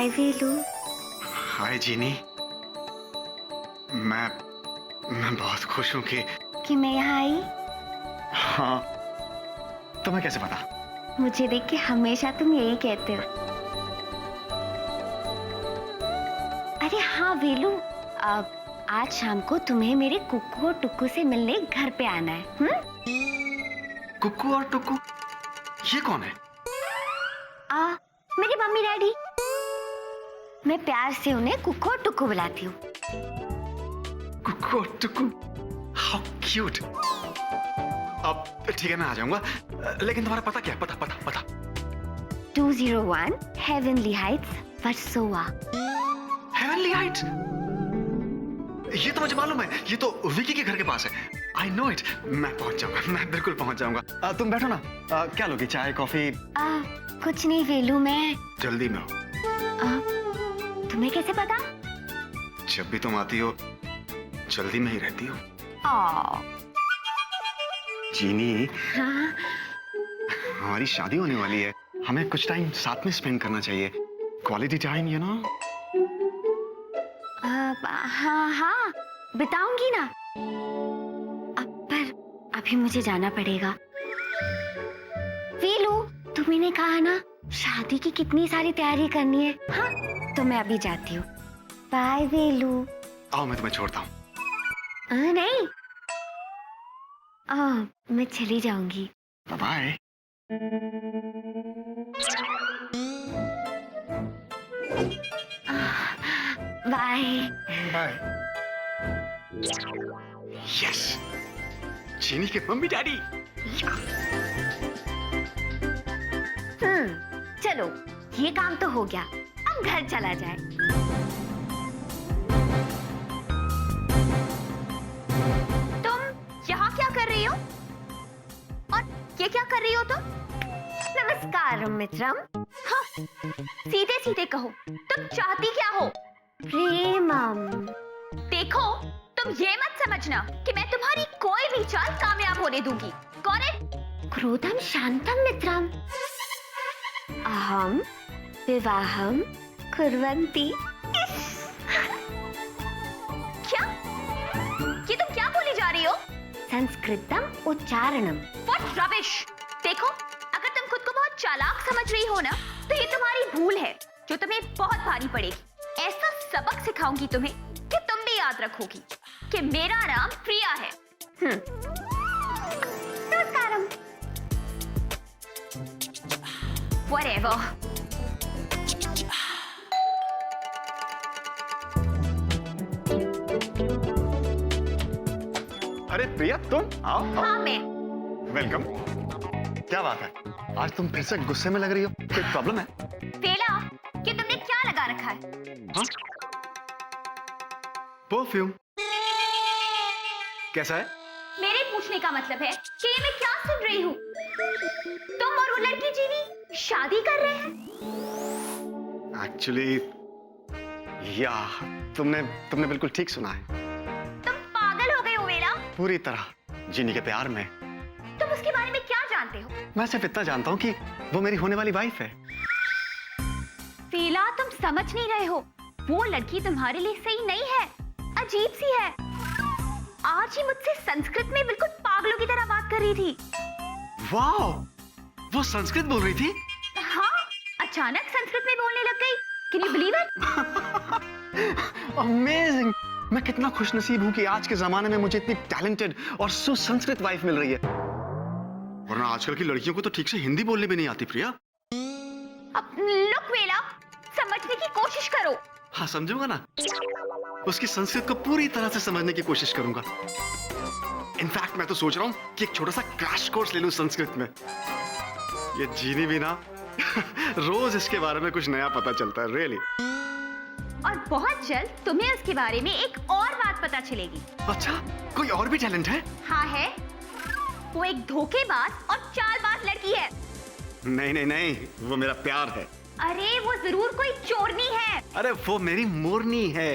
हाय वेलू। हाय जीनी। मैं बहुत खुश हूँ कि मैं यहाँ आई। हाँ, तुम्हें कैसे पता? मुझे देख के हमेशा तुम यही कहते हो। अरे हाँ वेलू, अब आज शाम को तुम्हें मेरे कुक्कू और टुक्कू से मिलने घर पे आना है। कुक्कू और टुक्कू, ये कौन है? मेरी मम्मी डैडी। मैं प्यार से उन्हें कुक्कू और टुक्कू बुलाती हूँ। कुक्कू और टुक्कू, हाउ क्यूट। अब ठीक है, मैं आ जाऊंगा, लेकिन तुम्हारा पता क्या है? पता 201 heavenly Heights, Versova. Heavenly Heights? ये तो मुझे मालूम है, ये तो विकी के घर के पास है। I know it. मैं पहुंच जाऊंगा, मैं बिल्कुल पहुंच जाऊंगा। तुम बैठो ना। क्या लोगी, चाय कॉफी? कुछ नहीं वेलू, मैं जल्दी में हो। तुम्हें कैसे पता? जब भी तुम आती हो जल्दी में ही रहती हो। जीनी, हाँ? हमारी शादी होने वाली है, हमें कुछ टाइम साथ में स्पेंड करना चाहिए। Quality time, you know. हाँ बिताऊंगी ना। पर अभी मुझे जाना पड़ेगा। वेलू, तुम्ही ने कहा ना शादी की कितनी सारी तैयारी करनी है। हाँ, तो मैं अभी जाती हूँ। बाय वेलू। आओ, मैं तुम्हें छोड़ता हूँ। नहीं, मैं चली जाऊंगी। बाय। Bye bye. यस, चीनी के मम्मी डैडी। चलो, ये काम तो हो गया, अब घर चला जाए। तुम यहाँ क्या कर रही हो? और ये क्या कर रही हो तुम? नमस्कार मित्रम। हाँ, सीधे सीधे कहो, तुम चाहती क्या हो? प्रेमम। देखो, तुम ये मत समझना कि मैं तुम्हारी कोई भी चाल कामयाब होने दूंगी। Got it? क्रोधम शांतम मित्रम। अहम विवाहम कुर्वन्ति। क्या? ये तुम क्या बोली जा रही हो? संस्कृतम उच्चारणम। What rubbish! देखो, अगर तुम खुद को बहुत चालाक समझ रही हो ना, तो ये तुम्हारी भूल है जो तुम्हें बहुत भारी पड़ेगी। ऐसा सबक सिखाऊंगी तुम्हें कि तुम भी याद रखोगी कि मेरा नाम प्रिया है। नमस्कारम। Whatever. अरे प्रिया, तुम आओ। हाँ, मैं। वेलकम। क्या बात है, आज तुम फिर से गुस्से में लग रही हो? कोई प्रॉब्लम है? पेला, कि तुमने क्या लगा रखा है? हाँ? परफ्यूम। कैसा है? मेरे पूछने का मतलब है कि ये मैं क्या सुन रही हूँ? तुम और वो लड़की जीनी शादी कर रहे हैं? एक्चुअली, या तुमने बिल्कुल ठीक सुना है। तुम पागल हो गए हो वेला? पूरी तरह जीनी के प्यार में। तुम उसके बारे में क्या जानते हो? मैं सिर्फ इतना जानता हूँ कि वो मेरी होने वाली वाइफ है। वेला, तुम समझ नहीं रहे हो। वो लड़की तुम्हारे लिए सही नहीं है, अजीब सी है। आज ही मुझसे संस्कृत में बिल्कुल पागलों की तरह बात कर रही थी। वाह, वो संस्कृत बोल रही थी? हाँ, अचानक संस्कृत में बोलने लग गई। Can you believe it? Amazing. मैं कितना खुशनसीब हूँ कि आज के जमाने में मुझे इतनी टैलेंटेड और सुसंस्कृत वाइफ मिल रही है। वरना आजकल की लड़कियों को तो ठीक से हिंदी बोलने भी नहीं आती। प्रिया, अब लुक वेला, समझने की कोशिश करो। हाँ, समझूंगा ना। उसकी संस्कृत को पूरी तरह से समझने की कोशिश करूंगा। इनफैक्ट मैं तो सोच रहा हूँ कि एक छोटा सा क्रैश कोर्स ले लूं संस्कृत में। ये जीनी भी ना रोज इसके बारे में कुछ नया पता चलता है, रियली। और बहुत जल्द तुम्हें उसके बारे में एक और बात पता चलेगी। अच्छा, कोई और भी टैलेंट है? हाँ है। वो एक धोखेबाज और चालबाज लड़की है। नहीं, वो मेरा प्यार है। अरे वो जरूर कोई चोरनी है। अरे वो मेरी मोरनी है।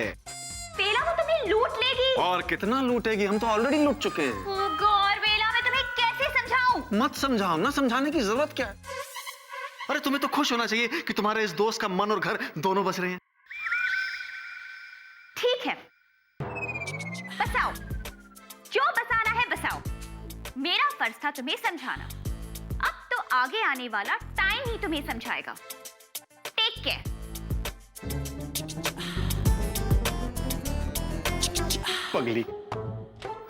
बेला, वो तुम्हें लूट लेगी। और कितना लूटेगी, हम तो ऑलरेडी लूट चुके हैं। ओह गॉड, बेला, मैं तुम्हें कैसे समझाऊं? मत समझाओ ना, समझाने की जरूरत क्या है? अरे तुम्हें तो खुश होना चाहिए कि तुम्हारे इस दोस्त का मन और घर दोनों बस रहे हैं। ठीक है, बसाओ, जो बसाना है बसाओ। मेरा फर्ज था तुम्हें समझाना, अब तो आगे आने वाला टाइम ही तुम्हें समझाएगा। Take care. पगली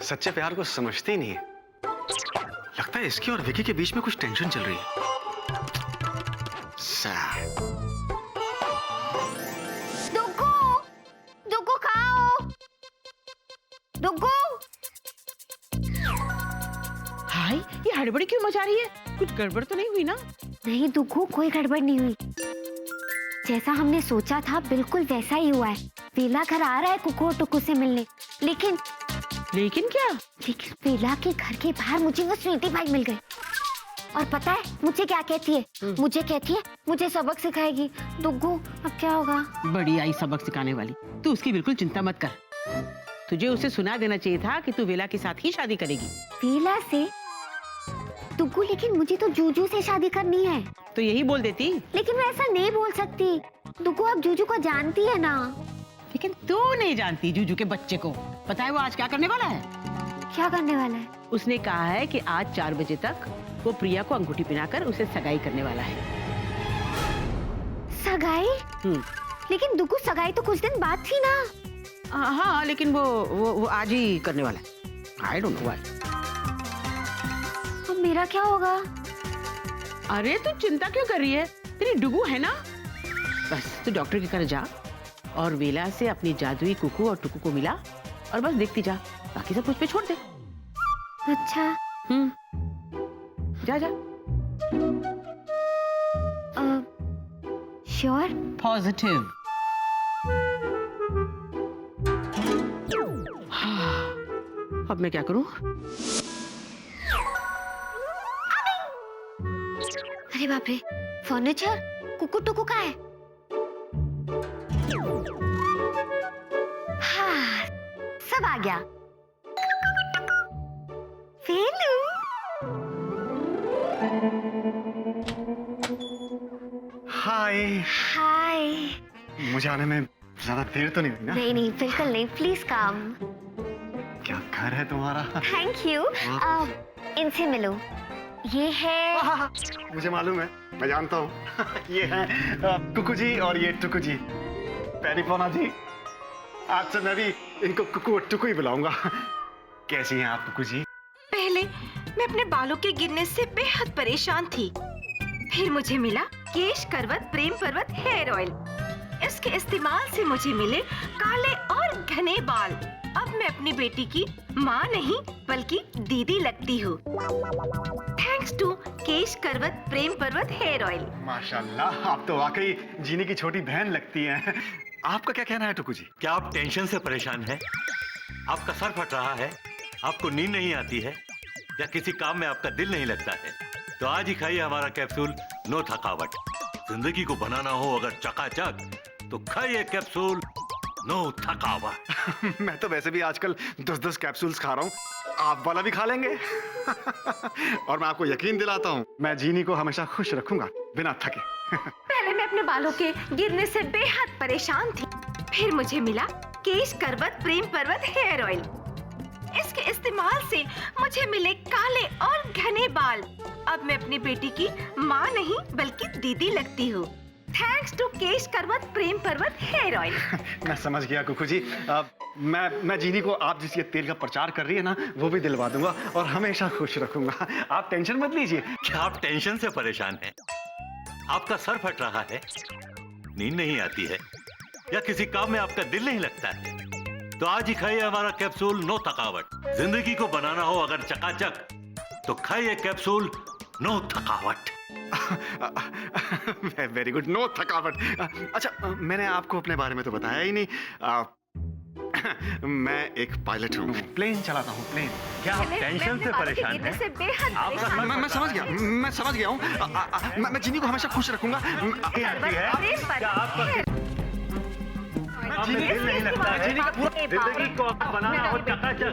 सच्चे प्यार को समझती ही नहीं है। लगता है इसकी और विकी के बीच में कुछ टेंशन चल रही है। Sad. दुग्गू, दुग्गू खाओ, दुग्गू। हाय, ये हड़बड़ी क्यों मचा रही है? कुछ गड़बड़ तो नहीं हुई ना? नहीं दुग्गू, कोई गड़बड़ नहीं हुई। जैसा हमने सोचा था बिल्कुल वैसा ही हुआ है। वेला घर आ रहा है कुकू और टुकू से मिलने, लेकिन क्या? लेकिन वेला के घर के बाहर मुझे वो स्वीटी पाई मिल गई। और पता है मुझे क्या कहती है? मुझे कहती है मुझे सबक सिखाएगी। दुग्गू, अब क्या होगा? बड़ी आई सबक सिखाने वाली। तू उसकी बिल्कुल चिंता मत कर। तुझे उसे सुना देना चाहिए था कि तू वेला के साथ ही शादी करेगी। वेला से? दुग्गू, लेकिन मुझे तो जूजू से शादी करनी है। तो यही बोल देती। लेकिन मैं ऐसा नहीं बोल सकती। दुग्गू, अब जूजू को जानती है ना। लेकिन तू नहीं जानती जूजू के बच्चे को। पता है वो आज क्या करने वाला है? क्या करने वाला है? उसने कहा है कि आज 4 बजे तक वो प्रिया को अंगूठी पहनाकर उसे सगाई करने वाला है। सगाई? लेकिन दुग्गू, सगाई तो कुछ दिन बाद थी ना। हाँ, लेकिन वो आज ही करने वाला है। I don't know why. अब मेरा क्या होगा? अरे तू चिंता क्यों कर रही है? तेरी डुगू है ना। बस तू डॉक्टर के घर जा और वेला से अपनी जादुई कुकू और टुकू को मिला और बस देखती जा। बाकी सब मुझ पे छोड़ दे। अच्छा। जा। श्योर? पॉजिटिव। अब मैं क्या करूं? अरे बाप रे, फर्नीचर? कुकू टुकू का है? हाँ, सब आ गया। फेलू। हाय। मुझे आने में ज्यादा देर तो नहीं हुई ना? नहीं, बिल्कुल नहीं। Please come. क्या घर है तुम्हारा? Thank you. इनसे मिलो। ये है। मुझे मालूम है, मैं जानता हूँ। ये है कुकू जी और ये टुकू जी। पेरिपोना जी, आज से मैं भी इनको कुकू और टुकू ही बुलाऊंगा। कैसी हैं आप कुकू जी? पहले मैं अपने बालों के गिरने से बेहद परेशान थी। फिर मुझे मिला केश करवत प्रेम पर्वत हेयर ऑयल। इसके इस्तेमाल से मुझे मिले काले और घने बाल। अब मैं अपनी बेटी की माँ नहीं बल्कि दीदी लगती हूँ। थैंक्स टू केश करवत प्रेम पर्वत हेयर ऑयल। माशाल्लाह, आप तो वाकई जीनी की छोटी बहन लगती हैं। आपका क्या कहना है टुकू जी? क्या आप टेंशन से परेशान हैं? आपका सर फट रहा है? आपको नींद नहीं आती है? या किसी काम में आपका दिल नहीं लगता है? तो आज ही खाइए हमारा कैप्सूल नो थकावट। जिंदगी को बनाना हो अगर चकाचक तो खाइए कैप्सूल नो थकावट। मैं तो वैसे भी आजकल 10-10 कैप्सूल्स खा रहा हूँ, आप वाला भी खा लेंगे। और मैं आपको यकीन दिलाता हूँ, मैं जीनी को हमेशा खुश रखूंगा बिना थके। पहले मैं अपने बालों के गिरने से बेहद परेशान थी। फिर मुझे मिला केश करवत प्रेम पर्वत हेयर ऑयल। इसके इस्तेमाल से मुझे मिले काले और घने बाल। अब मैं अपनी बेटी की माँ नहीं बल्कि दीदी लगती हूँ। थैंक्स टू केश करवत प्रेम पर्वत हेयर ऑयल। मैं समझ गया कुकू जी। मैं जीनी को आप जिस ये तेल का प्रचार कर रही है ना, वो भी दिलवा दूंगा और हमेशा खुश रखूंगा। आप टेंशन मत लीजिए। क्या आप टेंशन से परेशान हैं? आपका सर फट रहा है? नींद नहीं आती है? या किसी काम में आपका दिल नहीं लगता है? तो आज ही खाइए हमारा कैप्सूल नो थकावट। जिंदगी को बनाना हो अगर चकाचक तो खाइए कैप्सूल नो थकावट। वेरी गुड, नो थकावट। अच्छा, मैंने आपको अपने बारे में तो बताया ही नहीं। मैं एक पायलट हूँ, प्लेन चलाता हूँ, प्लेन। क्या आप टेंशन से परेशान हैं? मैं समझ गया हूँ। मैं जीनी को हमेशा खुश रखूंगा। दिल नहीं लगता है? जिंदगी को बनाना हो चकाचक।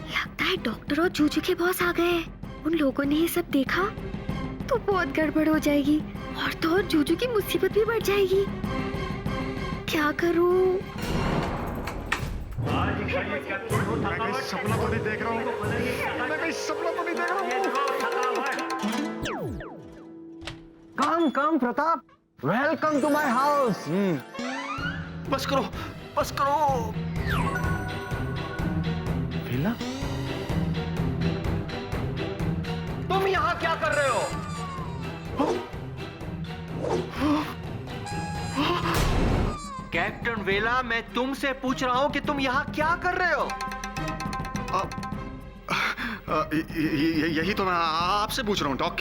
लगता है डॉक्टर और जूजू के बॉस आ गए। उन लोगों ने ये सब देखा तो बहुत गड़बड़ हो जाएगी और तो और जूजू की मुसीबत भी बढ़ जाएगी। क्या करूं? मैं कहीं सपना तो नहीं देख रहा हूँ। मैं कहीं सपना तो नहीं देख रहा हूँ। Come, Pratap. Welcome to my house. बस करो, बस करो। वेला, तुम यहाँ क्या कर रहे हो? कैप्टन वेला, मैं तुमसे पूछ रहा हूँ कि तुम यहाँ क्या कर रहे हो? यही तो मैं आपसे पूछ रहा हूँ डॉक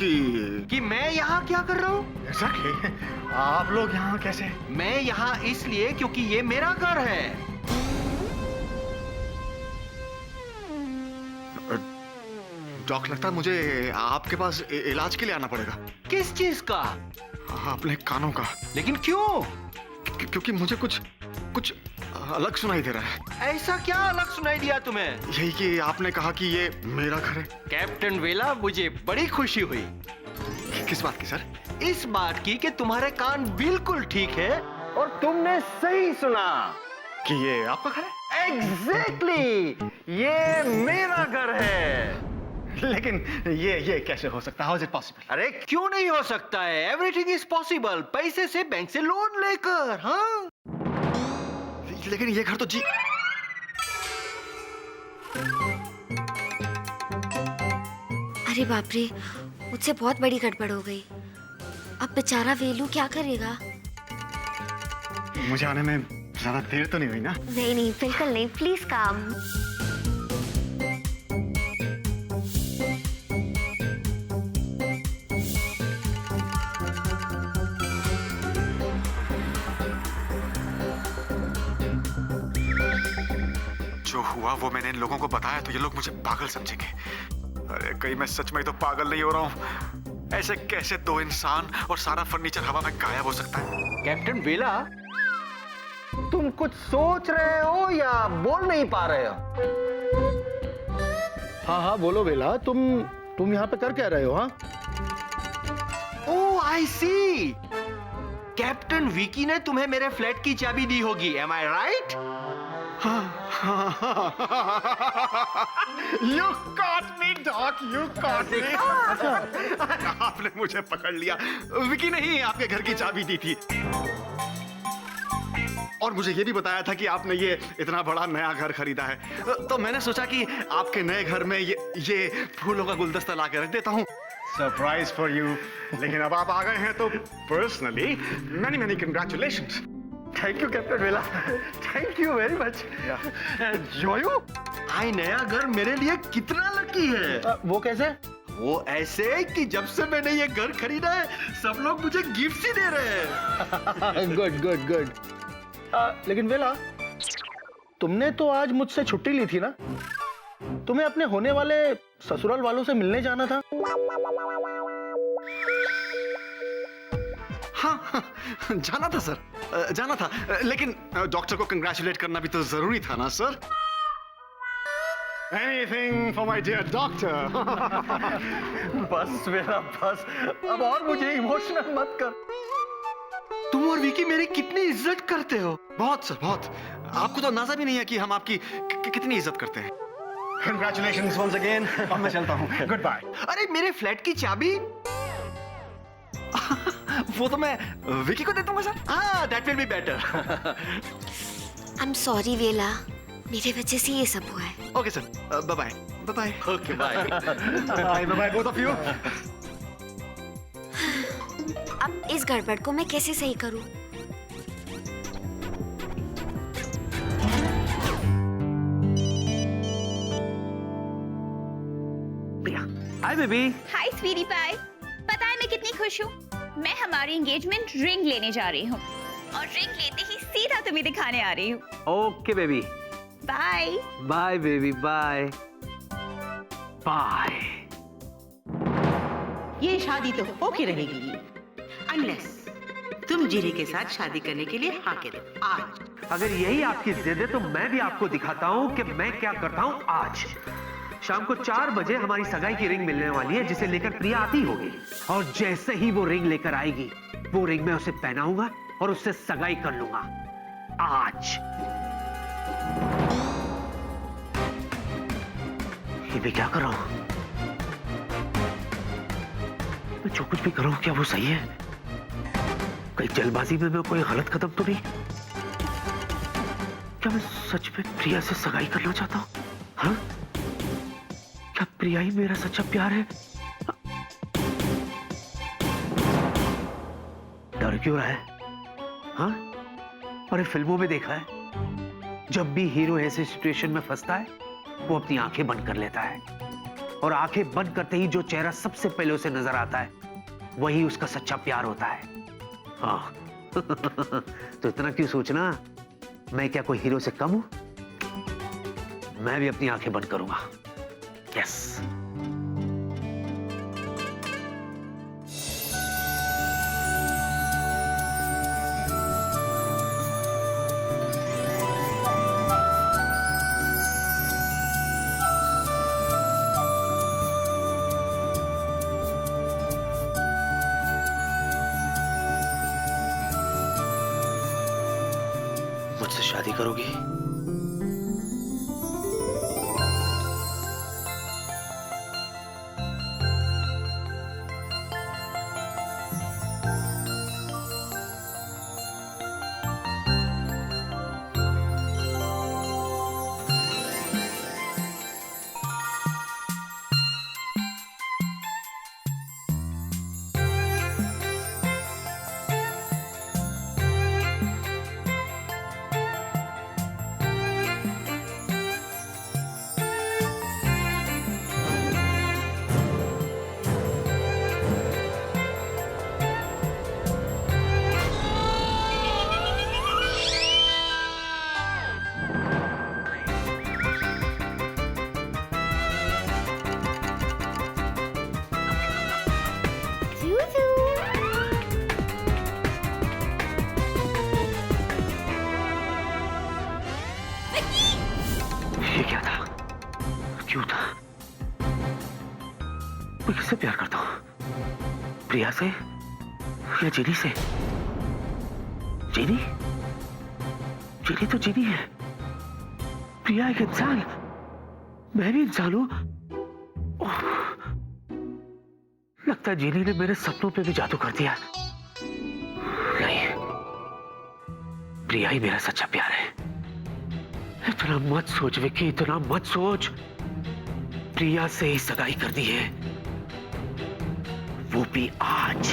कि मैं यहाँ क्या कर रहा हूँ? Exactly. आप लोग यहाँ कैसे? मैं यहाँ इसलिए क्योंकि ये मेरा घर है। डॉक, लगता है मुझे आपके पास इलाज के लिए आना पड़ेगा। किस चीज का? अपने कानों का। लेकिन क्यों? क्योंकि मुझे कुछ अलग सुनाई दे रहा है। ऐसा क्या अलग सुनाई दिया तुम्हें? यही कि आपने कहा कि ये मेरा घर है। कैप्टन वेला, मुझे बड़ी खुशी हुई। किस बात की सर? इस बात की कि तुम्हारे कान बिल्कुल ठीक है और तुमने सही सुना कि ये आपका घर है। एग्जैक्टली, ये मेरा घर है। लेकिन ये कैसे हो सकता है? How is it possible? अरे क्यों नहीं हो सकता है? Everything is possible. पैसे से, बैंक से लोन लेकर। हाँ, लेकिन ये घर तो जी अरे बाप रे, मुझसे बहुत बड़ी गड़बड़ हो गई। अब बेचारा वेलू क्या करेगा? मुझे आने में ज्यादा देर तो नहीं हुई ना? नहीं, बिल्कुल नहीं। प्लीज काम। जो हुआ वो मैंने इन लोगों को बताया तो ये लोग मुझे पागल समझेंगे। अरे कहीं मैं सच में तो पागल नहीं हो रहा हूँ? ऐसे कैसे दो इंसान और सारा फर्नीचर हवा में गायब हो सकता है? कैप्टन वेला, तुम कुछ सोच रहे हो या बोल नहीं पा रहे हो? हाँ बोलो वेला, तुम यहाँ पे कर क्या रहे हो? हाँ, ओह आई सी, कैप्टन विकी ने तुम्हें मेरे फ्लैट की चाबी दी होगी। Am I right? You caught me, Doc. You caught me. आपने मुझे पकड़ लिया। विकी ने ही आपके घर की चाबी दी थी और मुझे ये भी बताया था कि आपने ये इतना बड़ा नया घर खरीदा है। तो मैंने सोचा कि आपके नए घर में ये फूलों का गुलदस्ता ला के रख देता हूँ, सरप्राइज फॉर यू। लेकिन अब आप आ गए हैं तो personally many congratulations. Thank you captain वेला, थैंक यू वेरी मच। जोयू, आई नया घर मेरे लिए कितना लकी है। वो कैसे? वो ऐसे कि जब से मैंने ये घर खरीदा है सब लोग मुझे गिफ्ट ही दे रहे हैं। गुड। लेकिन वेला, तुमने तो आज मुझसे छुट्टी ली थी ना? तुम्हें अपने होने वाले ससुराल वालों से मिलने जाना था। हाँ, जाना था सर, जाना था। लेकिन डॉक्टर को कंग्रेचुलेट करना भी तो जरूरी था ना sir? Anything for my dear doctor. बस वेला बस, अब और मुझे इमोशनल मत कर। तुम और विकी मेरी कितनी इज्जत करते हो। बहुत सर, बहुत। आपको तो अंदाजा भी नहीं है कि हम आपकी कितनी इज्जत करते हैं। Congratulations once again. अब मैं चलता हूँ। Goodbye. अरे मेरे फ्लैट की चाबी वो तो मैं विकी को दे दूंगा सर। हाँ, that will be better. I'm sorry वेला, मेरे वजह से ये सब हुआ है। Okay sir, bye bye. Okay bye. Bye both of you. अब इस गड़बड़ को मैं कैसे सही करूं? Hi baby. हाय स्वीटी पाई, पता है मैं कितनी खुश हूँ। मैं हमारी एंगेजमेंट रिंग लेने जा रही हूँ और रिंग लेते ही सीधा तुम्हें दिखाने आ रही हूँ। Okay baby. Bye bye baby, bye bye. ये शादी तो होके रहेगी अनलेस तुम जीरी के साथ शादी करने के लिए हाँ कह दो आज। अगर यही आपकी जिद है तो मैं भी आपको दिखाता हूँ कि मैं क्या करता हूँ आज। शाम को 4 बजे हमारी सगाई की रिंग मिलने वाली है, जिसे लेकर प्रिया आती होगी। और जैसे ही वो रिंग लेकर आएगी, वो रिंग मैं उसे पहनाऊंगा और उससे सगाई कर लूंगा आज। ये मैं क्या कर रहा हूं? मैं जो कुछ भी कर रहा हूं, क्या वो सही है? कहीं जल्दबाजी में मैं कोई गलत कदम तो नहीं? क्या मैं सच में प्रिया से सगाई करना चाहता हूं? हाँ? क्या प्रिया ही मेरा सच्चा प्यार है? डर क्यों रहा है? हाँ? अरे फिल्मों में देखा है, जब भी हीरो ऐसे सिचुएशन में फंसता है, वो अपनी आंखें बंद कर लेता है, और आंखें बंद करते ही जो चेहरा सबसे पहले उसे नजर आता है, वही उसका सच्चा प्यार होता है। हाँ। तो इतना क्यों सोचना? मैं क्या कोई हीरो से कम हूं? मैं भी अपनी आंखें बंद करूंगा। यस। मुझसे शादी करोगी? ये क्या था? क्यों था? मैं किससे प्यार करता हूं? प्रिया से या जीनी से? जीनी? जीनी तो जीनी है। प्रिया एक इंसान, मैं भी इंसान हूं। ओह, लगता है जीनी ने मेरे सपनों पे भी जादू कर दिया। नहीं, प्रिया ही मेरा सच्चा प्यार है। इतना मत सोच विक्की, इतना मत सोच। प्रिया से ही सगाई कर दी है, वो भी आज।